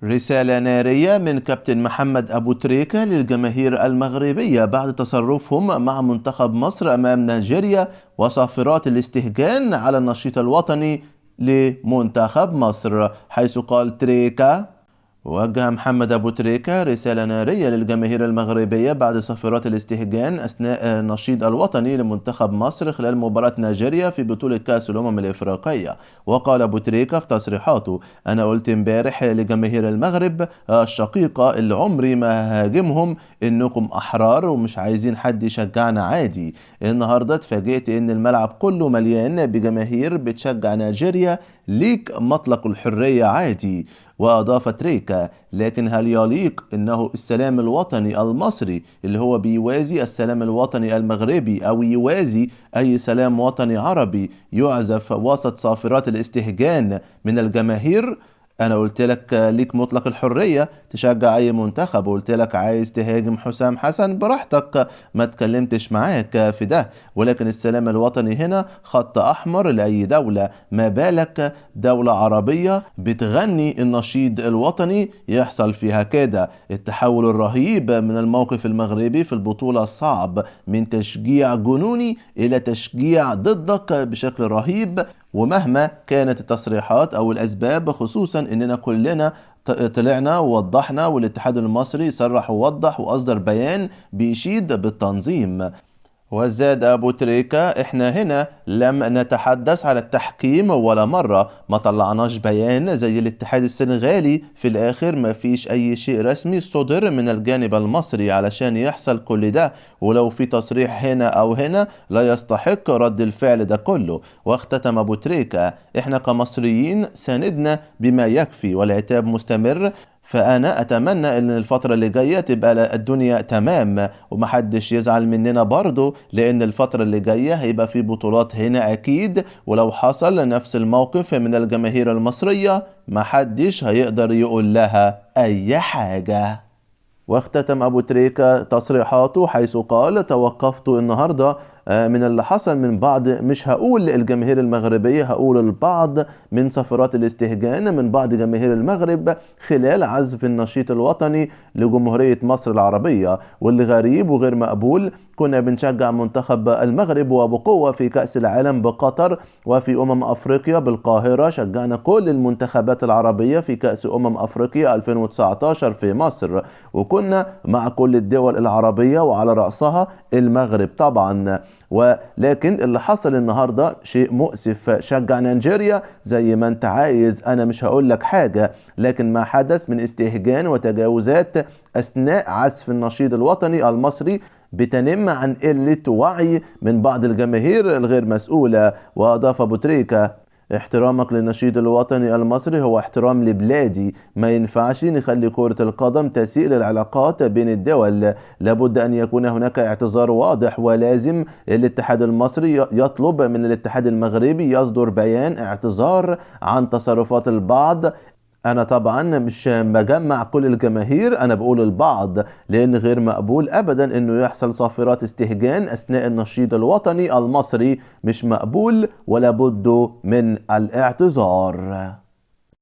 رسالة نارية من كابتن محمد أبو تريكة للجماهير المغربية بعد تصرفهم مع منتخب مصر أمام نيجيريا وصافرات الاستهجان على النشيط الوطني لمنتخب مصر، حيث قال تريكة: وجه محمد أبو تريكة رسالة نارية للجماهير المغربية بعد صافرات الاستهجان أثناء النشيد الوطني لمنتخب مصر خلال مباراة نيجيريا في بطولة كأس الأمم الإفريقية. وقال أبو تريكة في تصريحاته: أنا قلت امبارح لجماهير المغرب الشقيقة اللي عمري ما هاجمهم إنكم أحرار ومش عايزين حد يشجعنا عادي. النهاردة اتفاجئت إن الملعب كله مليان بجماهير بتشجع نيجيريا، ليك مطلق الحرية عادي. وأضاف تريكة: لكن هل يليق إنه السلام الوطني المصري اللي هو بيوازي السلام الوطني المغربي أو يوازي أي سلام وطني عربي يعزف وسط صافرات الاستهجان من الجماهير؟ أنا قلت لك ليك مطلق الحرية تشجع أي منتخب، وقلت لك عايز تهاجم حسام حسن براحتك، ما تكلمتش معاك في ده، ولكن السلام الوطني هنا خط أحمر لأي دولة، ما بالك دولة عربية بتغني النشيد الوطني يحصل فيها كده. التحول الرهيب من الموقف المغربي في البطولة صعب، من تشجيع جنوني إلى تشجيع ضدك بشكل رهيب. ومهما كانت التصريحات أو الأسباب، خصوصا إننا كلنا طلعنا ووضحنا، والاتحاد المصري صرح ووضح وأصدر بيان بيشيد بالتنظيم. وزاد أبو تريكة: إحنا هنا لم نتحدث على التحكيم ولا مرة، ما طلعناش بيان زي الاتحاد السنغالي، في الآخر ما فيش أي شيء رسمي صدر من الجانب المصري علشان يحصل كل ده، ولو في تصريح هنا أو هنا لا يستحق رد الفعل ده كله. واختتم أبو تريكة: إحنا كمصريين ساندنا بما يكفي والعتاب مستمر، فأنا أتمنى إن الفترة اللي جاية تبقى الدنيا تمام ومحدش يزعل مننا برضو، لأن الفترة اللي جاية هيبقى في بطولات هنا أكيد، ولو حصل نفس الموقف من الجماهير المصرية محدش هيقدر يقول لها أي حاجة. واختتم أبو تريكة تصريحاته حيث قال: توقفت النهاردة من اللي حصل من بعض، مش هقول الجماهير المغربية، هقول البعض من صفرات الاستهجان من بعض جماهير المغرب خلال عزف النشيد الوطني لجمهورية مصر العربية، واللي غريب وغير مقبول. كنا بنشجع منتخب المغرب وبقوة في كأس العالم بقطر وفي أفريقيا بالقاهرة، شجعنا كل المنتخبات العربية في كأس أفريقيا 2019 في مصر، وكنا مع كل الدول العربية وعلى رأسها المغرب طبعا. ولكن اللي حصل النهاردة شيء مؤسف، شجع نيجيريا زي ما انت عايز، انا مش هقول لك حاجة، لكن ما حدث من استهجان وتجاوزات اثناء عزف النشيد الوطني المصري بتنم عن قلة وعي من بعض الجماهير الغير مسؤولة. وأضاف أبو تريكة: احترامك للنشيد الوطني المصري هو احترام لبلادي، ما ينفعش نخلي كرة القدم تسيء للعلاقات بين الدول، لابد أن يكون هناك اعتذار واضح، ولازم الاتحاد المصري يطلب من الاتحاد المغربي يصدر بيان اعتذار عن تصرفات البعض. انا طبعا مش بجمع كل الجماهير، انا بقول البعض، لان غير مقبول ابدا انه يحصل صافرات استهجان اثناء النشيد الوطني المصري، مش مقبول ولا بد من الاعتذار.